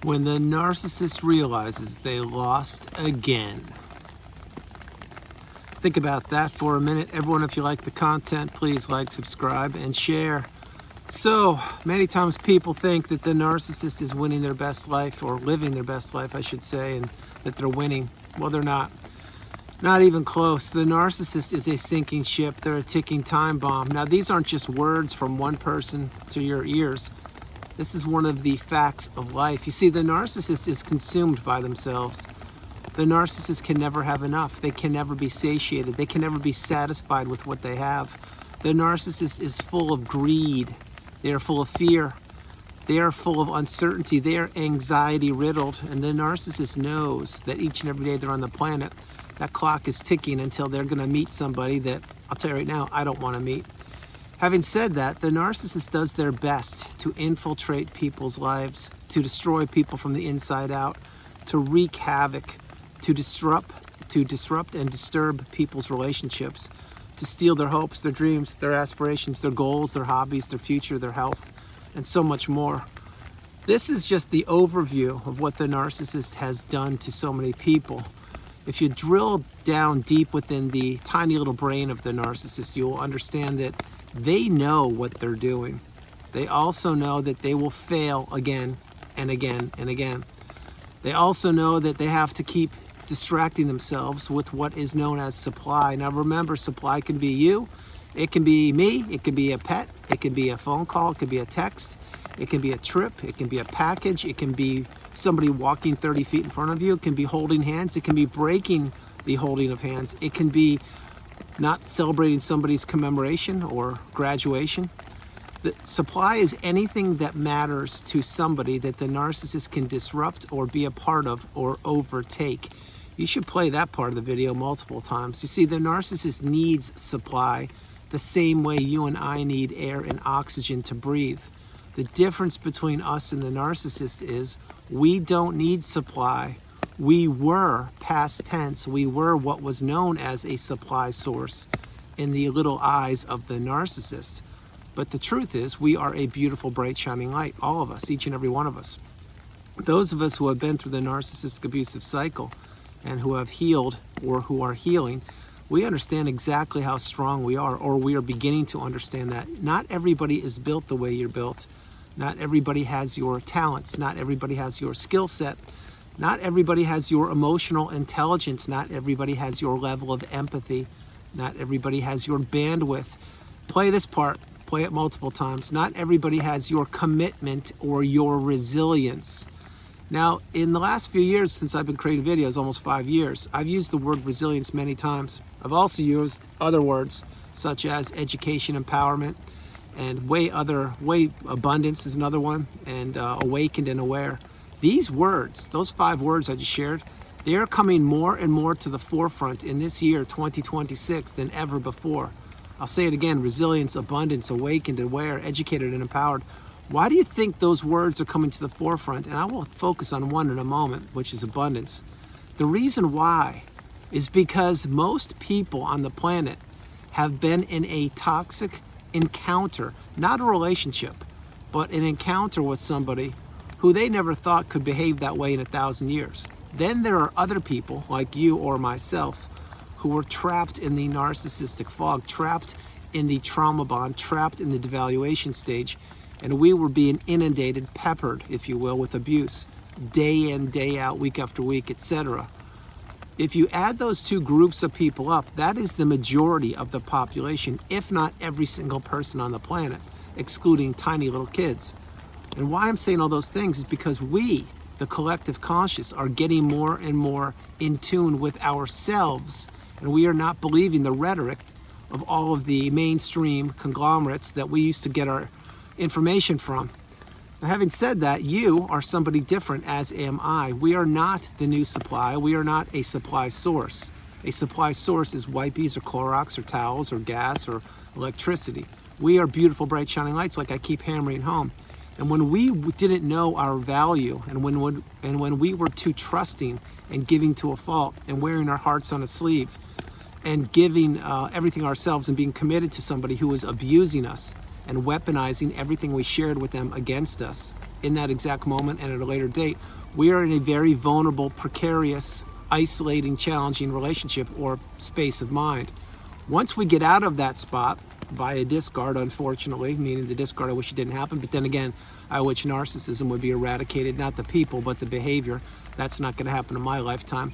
When the narcissist realizes they lost again. Think about that for a minute. Everyone, if you like the content, please like, subscribe, and share. So, many times people think that the narcissist is winning their best life, or living their best life, I should say, and that they're winning. Well, they're not. Not even close. The narcissist is a sinking ship. They're a ticking time bomb. Now, these aren't just words from one person to your ears. This is one of the facts of life. You see, the narcissist is consumed by themselves. The narcissist can never have enough. They can never be satiated. They can never be satisfied with what they have. The narcissist is full of greed. They are full of fear. They are full of uncertainty. They are anxiety riddled. And the narcissist knows that each and every day they're on the planet, that clock is ticking until they're going to meet somebody that, I'll tell you right now, I don't want to meet. Having said that, the narcissist does their best to infiltrate people's lives, to destroy people from the inside out, to wreak havoc, to disrupt and disturb people's relationships, to steal their hopes, their dreams, their aspirations, their goals, their hobbies, their future, their health, and so much more. This is just the overview of what the narcissist has done to so many people. If you drill down deep within the tiny little brain of the narcissist, you will understand that they know what they're doing. They also know that they will fail again and again and again. They also know that they have to keep distracting themselves with what is known as supply. Now remember, supply can be you, it can be me, it can be a pet, it can be a phone call, it can be a text, it can be a trip, it can be a package, it can be somebody walking 30 feet in front of you, it can be holding hands, it can be breaking the holding of hands, it can be not celebrating somebody's commemoration or graduation. The supply is anything that matters to somebody that the narcissist can disrupt or be a part of or overtake. You should play that part of the video multiple times. You see, the narcissist needs supply the same way you and I need air and oxygen to breathe. The difference between us and the narcissist is we don't need supply. We were, past tense, we were what was known as a supply source in the little eyes of the narcissist. But the truth is, we are a beautiful, bright, shining light, all of us, each and every one of us. Those of us who have been through the narcissistic abusive cycle and who have healed or who are healing, we understand exactly how strong we are, or we are beginning to understand that. Not everybody is built the way you're built. Not everybody has your talents. Not everybody has your skill set. Not everybody has your emotional intelligence. Not everybody has your level of empathy. Not everybody has your bandwidth. Play this part. Play it multiple times. Not everybody has your commitment or your resilience. Now, in the last few years, since I've been creating videos, almost 5 years, I've used the word resilience many times. I've also used other words, such as education, empowerment, and way abundance is another one, and awakened and aware. These words, those 5 words I just shared, they are coming more and more to the forefront in this year, 2026, than ever before. I'll say it again: resilience, abundance, awakened, aware, educated, and empowered. Why do you think those words are coming to the forefront? And I will focus on one in a moment, which is abundance. The reason why is because most people on the planet have been in a toxic encounter, not a relationship, but an encounter with somebody who they never thought could behave that way in 1,000 years. Then there are other people like you or myself who were trapped in the narcissistic fog, trapped in the trauma bond, trapped in the devaluation stage, and we were being inundated, peppered, if you will, with abuse, day in, day out, week after week, etc. If you add those two groups of people up, that is the majority of the population, if not every single person on the planet, excluding tiny little kids. And why I'm saying all those things is because we, the collective conscious, are getting more and more in tune with ourselves, and we are not believing the rhetoric of all of the mainstream conglomerates that we used to get our information from. Now, having said that, you are somebody different, as am I. We are not the new supply. We are not a supply source. A supply source is wipes or Clorox or towels or gas or electricity. We are beautiful, bright, shining lights, like I keep hammering home. And when we didn't know our value, and when we were too trusting and giving to a fault and wearing our hearts on a sleeve and giving everything ourselves and being committed to somebody who was abusing us and weaponizing everything we shared with them against us, in that exact moment and at a later date. We are in a very vulnerable, precarious, isolating, challenging relationship or space of mind. Once we get out of that spot via discard, unfortunately, meaning the discard I wish it didn't happen, but then again, I wish narcissism would be eradicated, not the people, but the behavior. That's not going to happen in my lifetime.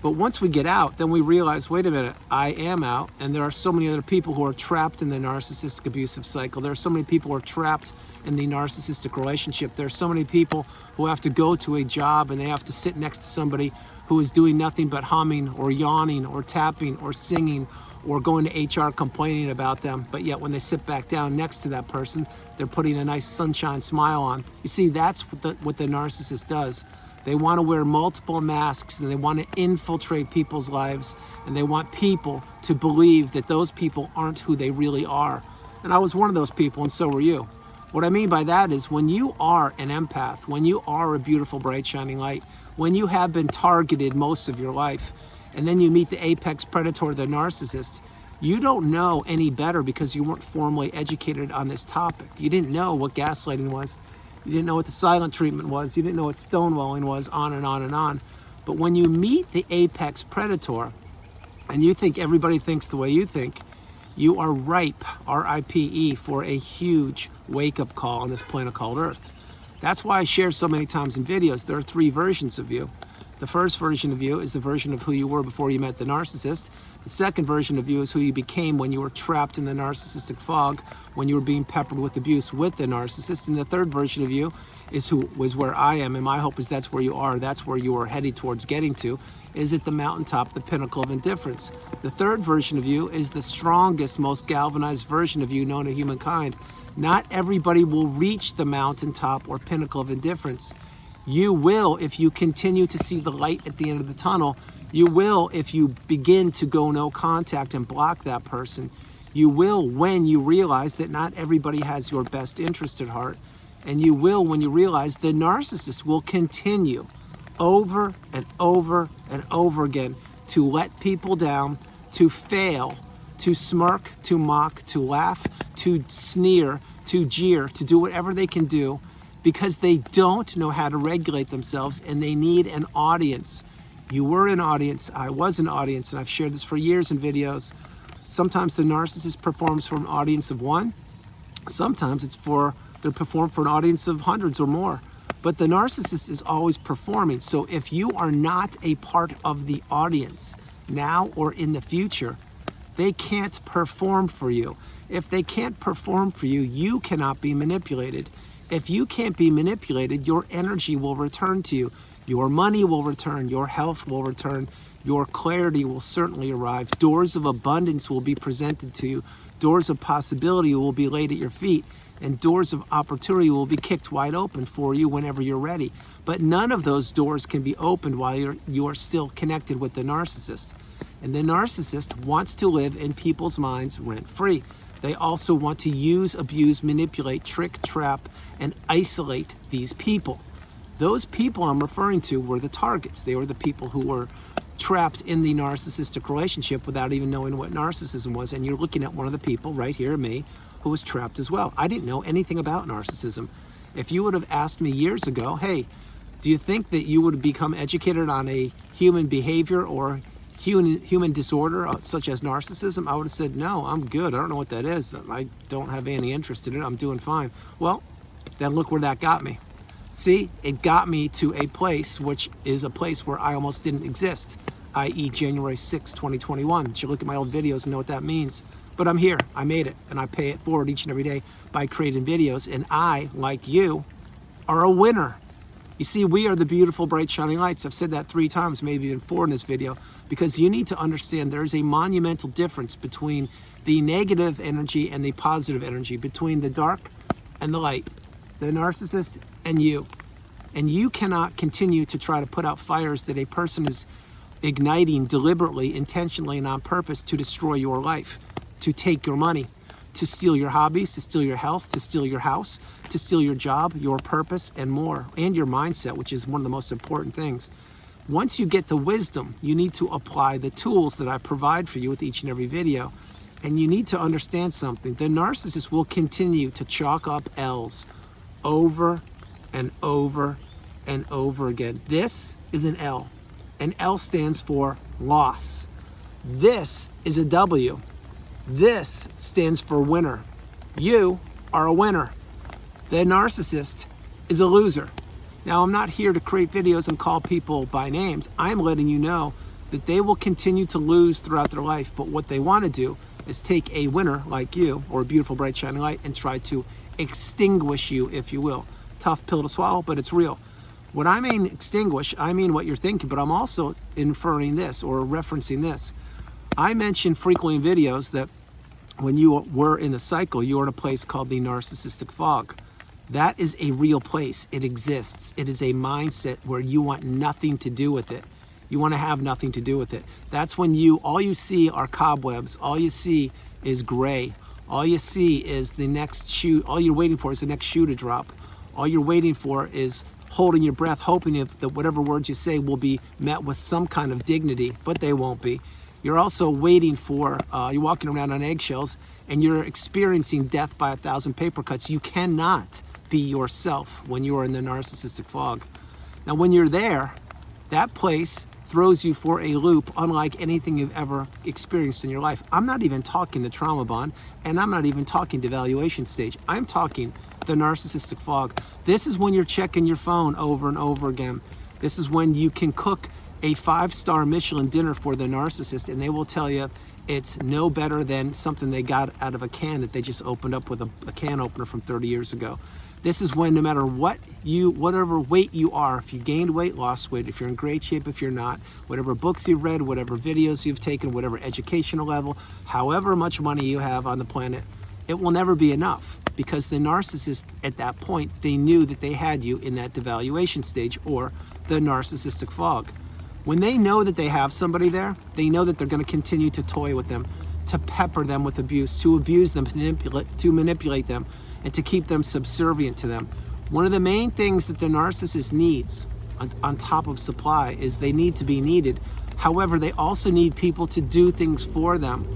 But once we get out, then we realize, wait a minute, I am out, and there are so many other people who are trapped in the narcissistic abusive cycle. There are so many people who are trapped in the narcissistic relationship. There are so many people who have to go to a job and they have to sit next to somebody who is doing nothing but humming or yawning or tapping or singing or going to HR complaining about them, but yet when they sit back down next to that person, they're putting a nice sunshine smile on. You see, that's what the narcissist does. They want to wear multiple masks and they want to infiltrate people's lives, and they want people to believe that those people aren't who they really are. And I was one of those people, and so were you. What I mean by that is when you are an empath, when you are a beautiful, bright, shining light, when you have been targeted most of your life, and then you meet the apex predator, the narcissist, you don't know any better because you weren't formally educated on this topic. You didn't know what gaslighting was. You didn't know what the silent treatment was. You didn't know what stonewalling was, on and on and on. But when you meet the apex predator and you think everybody thinks the way you think, you are ripe, R-I-P-E, for a huge wake-up call on this planet called Earth. That's why I share so many times in videos. There are 3 versions of you. The first version of you is the version of who you were before you met the narcissist. The second version of you is who you became when you were trapped in the narcissistic fog, when you were being peppered with abuse with the narcissist. And the third version of you is who was where I am. And my hope is that's where you are. That's where you are headed towards getting to, is at the mountaintop, the pinnacle of indifference. The third version of you is the strongest, most galvanized version of you known to humankind. Not everybody will reach the mountaintop or pinnacle of indifference. You will if you continue to see the light at the end of the tunnel. You will if you begin to go no contact and block that person. You will when you realize that not everybody has your best interest at heart. And you will when you realize the narcissist will continue over and over and over again to let people down, to fail, to smirk, to mock, to laugh, to sneer, to jeer, to do whatever they can do, because they don't know how to regulate themselves and they need an audience. You were an audience, I was an audience, and I've shared this for years in videos. Sometimes the narcissist performs for an audience of 1. Sometimes they're performed for an audience of hundreds or more. But the narcissist is always performing. So if you are not a part of the audience now or in the future, they can't perform for you. If they can't perform for you, you cannot be manipulated. If you can't be manipulated, your energy will return to you. Your money will return. Your health will return. Your clarity will certainly arrive. Doors of abundance will be presented to you. Doors of possibility will be laid at your feet. And doors of opportunity will be kicked wide open for you whenever you're ready. But none of those doors can be opened while you are still connected with the narcissist. And the narcissist wants to live in people's minds rent-free. They also want to use, abuse, manipulate, trick, trap, and isolate these people. Those people I'm referring to were the targets. They were the people who were trapped in the narcissistic relationship without even knowing what narcissism was. And you're looking at one of the people right here, me, who was trapped as well. I didn't know anything about narcissism. If you would have asked me years ago, hey, do you think that you would become educated on a human behavior or human disorder such as narcissism? I would have said, no, I'm good. I don't know what that is. I don't have any interest in it. I'm doing fine. Well, then look where that got me. See, it got me to a place which is a place where I almost didn't exist, i.e. January 6, 2021. You should look at my old videos and know what that means. But I'm here. I made it, and I pay it forward each and every day by creating videos. And I, like you, are a winner. You see, we are the beautiful, bright, shining lights. I've said that 3 times, maybe even 4 in this video, because you need to understand there is a monumental difference between the negative energy and the positive energy, between the dark and the light, the narcissist and you. And you cannot continue to try to put out fires that a person is igniting deliberately, intentionally, and on purpose to destroy your life, to take your money, to steal your hobbies, to steal your health, to steal your house, to steal your job, your purpose, and more, and your mindset, which is one of the most important things. Once you get the wisdom, you need to apply the tools that I provide for you with each and every video. And you need to understand something. The narcissist will continue to chalk up L's over and over and over again. This is an L. An L stands for loss. This is a W. This stands for winner. You are a winner. The narcissist is a loser. Now, I'm not here to create videos and call people by names. I'm letting you know that they will continue to lose throughout their life, but what they want to do is take a winner like you, or a beautiful, bright, shining light, and try to extinguish you, if you will. Tough pill to swallow, but it's real. When I mean extinguish, I mean what you're thinking, but I'm also inferring this or referencing this. I mention frequently in videos that when you were in the cycle, you were in a place called the narcissistic fog. That is a real place. It exists. It is a mindset where you want nothing to do with it. You want to have nothing to do with it. That's when all you see are cobwebs. All you see is gray. All you see is the next shoe. All you're waiting for is the next shoe to drop. All you're waiting for is holding your breath, hoping that whatever words you say will be met with some kind of dignity, but they won't be. You're also waiting for, you're walking around on eggshells and you're experiencing death by 1,000 paper cuts. You cannot be yourself when you are in the narcissistic fog. Now, when you're there, that place throws you for a loop unlike anything you've ever experienced in your life. I'm not even talking the trauma bond, and I'm not even talking devaluation stage. I'm talking the narcissistic fog. This is when you're checking your phone over and over again. This is when you can cook a 5-star Michelin dinner for the narcissist, and they will tell you it's no better than something they got out of a can that they just opened up with a can opener from 30 years ago. This is when no matter whatever weight you are, if you gained weight, lost weight, if you're in great shape, if you're not, whatever books you've read, whatever videos you've taken, whatever educational level, however much money you have on the planet, it will never be enough, because the narcissist at that point, they knew that they had you in that devaluation stage, or the narcissistic fog. When they know that they have somebody there, they know that they're going to continue to toy with them, to pepper them with abuse, to abuse them, to manipulate them, and to keep them subservient to them. One of the main things that the narcissist needs on top of supply is they need to be needed. However, they also need people to do things for them.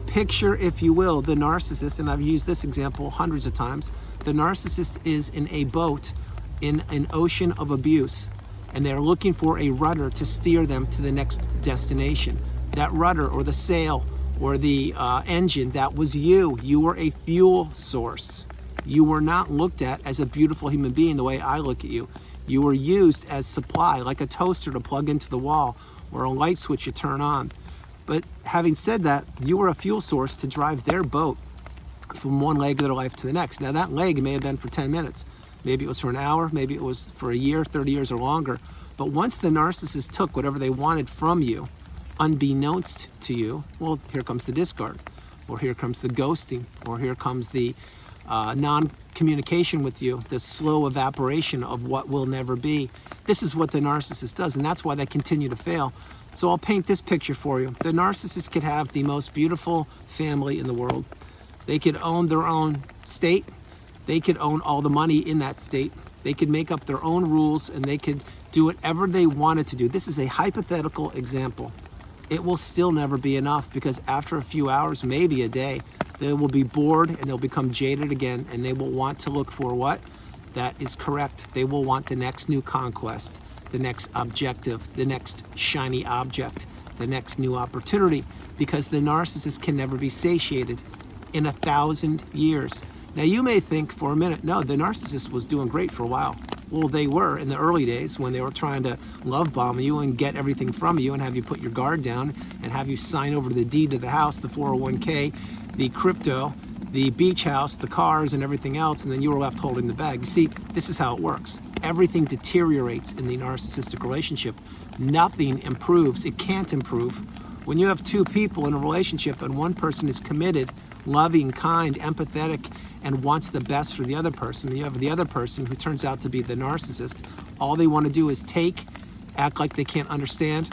Picture, if you will, the narcissist, and I've used this example hundreds of times. The narcissist is in a boat in an ocean of abuse, and they're looking for a rudder to steer them to the next destination. That rudder, or the sail, or the engine, that was you. You were a fuel source. You were not looked at as a beautiful human being the way I look at you. You were used as supply, like a toaster to plug into the wall, or a light switch you turn on. But having said that, you were a fuel source to drive their boat from one leg of their life to the next. Now, that leg may have been for 10 minutes. Maybe it was for an hour. Maybe it was for a year, 30 years, or longer. But once the narcissist took whatever they wanted from you, unbeknownst to you, well, here comes the discard, or here comes the ghosting, or here comes the non-communication with you, the slow evaporation of what will never be. This is what the narcissist does, and that's why they continue to fail. So I'll paint this picture for you. The narcissist could have the most beautiful family in the world. They could own their own state. They could own all the money in that state. They could make up their own rules, and they could do whatever they wanted to do. This is a hypothetical example. It will still never be enough, because after a few hours, maybe a day, they will be bored and they'll become jaded again, and they will want to look for what? That is correct. They will want the next new conquest, the next objective, the next shiny object, the next new opportunity, because the narcissist can never be satiated in 1,000 years. Now, you may think for a minute, no, the narcissist was doing great for a while. Well, they were in the early days when they were trying to love bomb you and get everything from you and have you put your guard down and have you sign over to the deed to the house, the 401k, the crypto, the beach house, the cars, and everything else, and then you were left holding the bag. You see, this is how it works. Everything deteriorates in the narcissistic relationship. Nothing improves. It can't improve. When you have two people in a relationship and one person is committed, loving, kind, empathetic, and wants the best for the other person, and you have the other person who turns out to be the narcissist, all they want to do is take, act like they can't understand,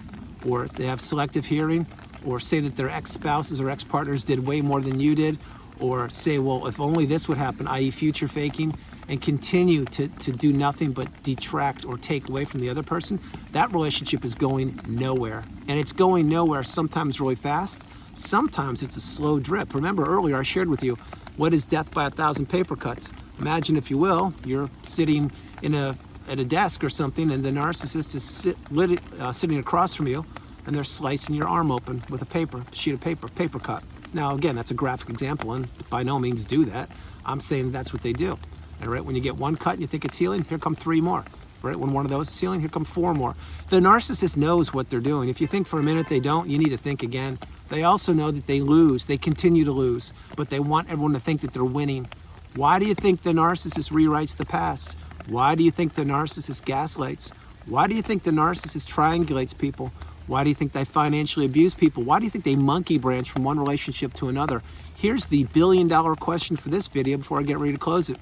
or they have selective hearing, or say that their ex-spouses or ex-partners did way more than you did, or say, well, if only this would happen, i.e. future faking, and continue to do nothing but detract or take away from the other person. That relationship is going nowhere. And it's going nowhere sometimes really fast, sometimes it's a slow drip. Remember earlier I shared with you, what is death by 1,000 paper cuts? Imagine, if you will, you're sitting at a desk or something, and the narcissist is sitting across from you, and they're slicing your arm open with a sheet of paper cut. Now, again, that's a graphic example, and by no means do that. I'm saying that's what they do. And right when you get one cut and you think it's healing, here come 3 more. Right when one of those is healing, here come 4 more. The narcissist knows what they're doing. If you think for a minute they don't, you need to think again. They also know that they lose. They continue to lose, but they want everyone to think that they're winning. Why do you think the narcissist rewrites the past? Why do you think the narcissist gaslights? Why do you think the narcissist triangulates people? Why do you think they financially abuse people? Why do you think they monkey branch from one relationship to another? Here's the billion-dollar question for this video before I get ready to close it.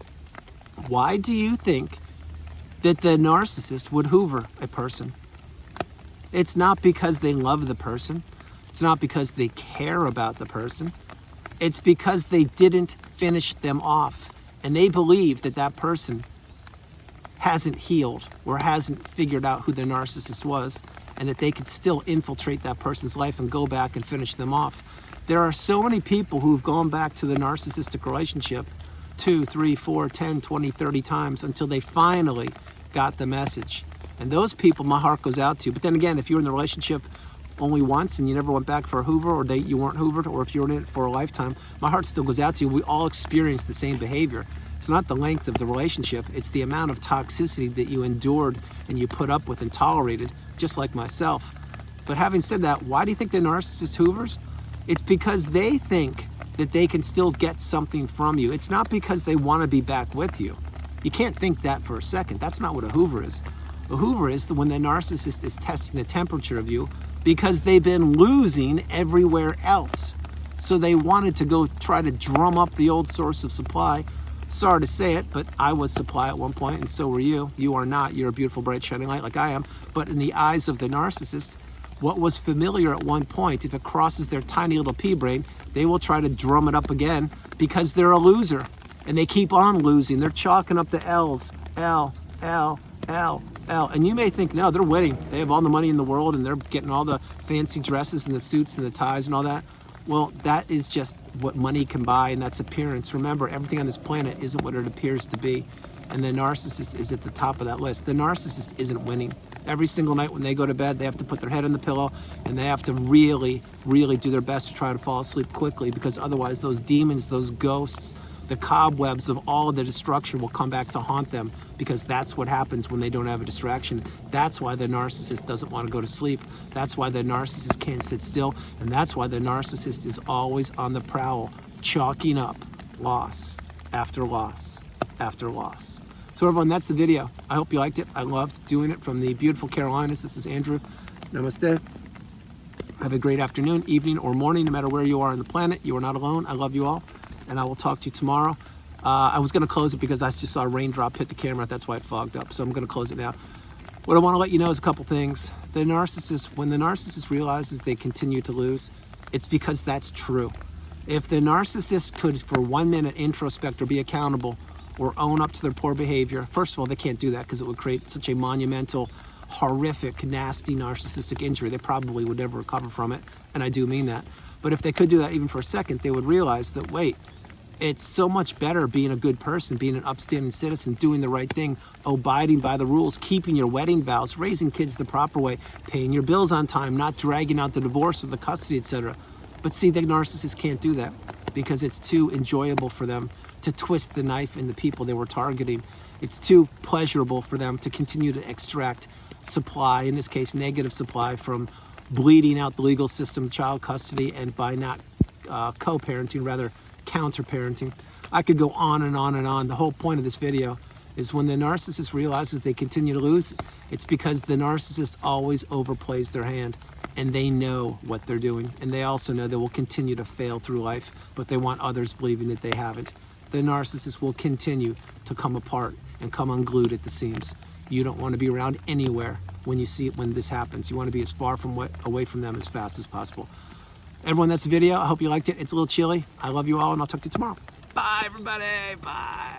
Why do you think that the narcissist would hoover a person? It's not because they love the person. It's not because they care about the person. It's because they didn't finish them off. And they believe that that person hasn't healed or hasn't figured out who the narcissist was, and that they could still infiltrate that person's life and go back and finish them off. There are so many people who've gone back to the narcissistic relationship 2, 3, 4, 10, 20, 30 times until they finally got the message. And those people, my heart goes out to. But then again, if you're in the relationship only once and you never went back for a hoover, or you weren't hoovered, or if you're in it for a lifetime, my heart still goes out to you. We all experience the same behavior. It's not the length of the relationship, it's the amount of toxicity that you endured and you put up with and tolerated, just like myself. But having said that, why do you think the narcissist hoovers? It's because they think that they can still get something from you. It's not because they want to be back with you. You can't think that for a second. That's not what a hoover is. A hoover is when the narcissist is testing the temperature of you because they've been losing everywhere else. So they wanted to go try to drum up the old source of supply. Sorry to say it, but I was supply at one point, and so were you. You are not. You're a beautiful, bright, shining light like I am. But in the eyes of the narcissist, what was familiar at one point, if it crosses their tiny little pea brain, they will try to drum it up again because they're a loser. And they keep on losing. They're chalking up the L's. L, L, L, L. And you may think, no, they're winning. They have all the money in the world, and they're getting all the fancy dresses and the suits and the ties and all that. Well, that is just what money can buy, and that's appearance. Remember, everything on this planet isn't what it appears to be. And the narcissist is at the top of that list. The narcissist isn't winning. Every single night when they go to bed, they have to put their head on the pillow, and they have to really, really do their best to try to fall asleep quickly, because otherwise those demons, those ghosts, the cobwebs of all of the destruction will come back to haunt them, because that's what happens when they don't have a distraction. That's why the narcissist doesn't want to go to sleep. That's why the narcissist can't sit still. And that's why the narcissist is always on the prowl, chalking up loss after loss after loss. So everyone, that's the video. I hope you liked it. I loved doing it from the beautiful Carolinas. This is Andrew. Namaste. Have a great afternoon, evening, or morning, no matter where you are on the planet. You are not alone. I love you all, and I will talk to you tomorrow. I was going to close it because I just saw a raindrop hit the camera. That's why it fogged up. So I'm going to close it now. What I want to let you know is a couple things. The narcissist, when the narcissist realizes they continue to lose, it's because that's true. If the narcissist could, for 1 minute, introspect or be accountable or own up to their poor behavior, first of all, they can't do that because it would create such a monumental, horrific, nasty narcissistic injury. They probably would never recover from it, and I do mean that. But if they could do that even for a second, they would realize that, wait, it's so much better being a good person, being an upstanding citizen, doing the right thing, abiding by the rules, keeping your wedding vows, raising kids the proper way, paying your bills on time, not dragging out the divorce or the custody, etc. But see, the narcissist can't do that because it's too enjoyable for them to twist the knife in the people they were targeting. It's too pleasurable for them to continue to extract supply, in this case negative supply, from bleeding out the legal system, child custody, and by not co-parenting, rather counter-parenting. I could go on and on and on. The whole point of this video is when the narcissist realizes they continue to lose, it's because the narcissist always overplays their hand, and they know what they're doing, and they also know they will continue to fail through life, but they want others believing that they haven't. The narcissist will continue to come apart and come unglued at the seams. You don't want to be around anywhere when you see it, when this happens. You want to be as far away from them as fast as possible. Everyone, that's the video. I hope you liked it. It's a little chilly. I love you all, and I'll talk to you tomorrow. Bye, everybody. Bye.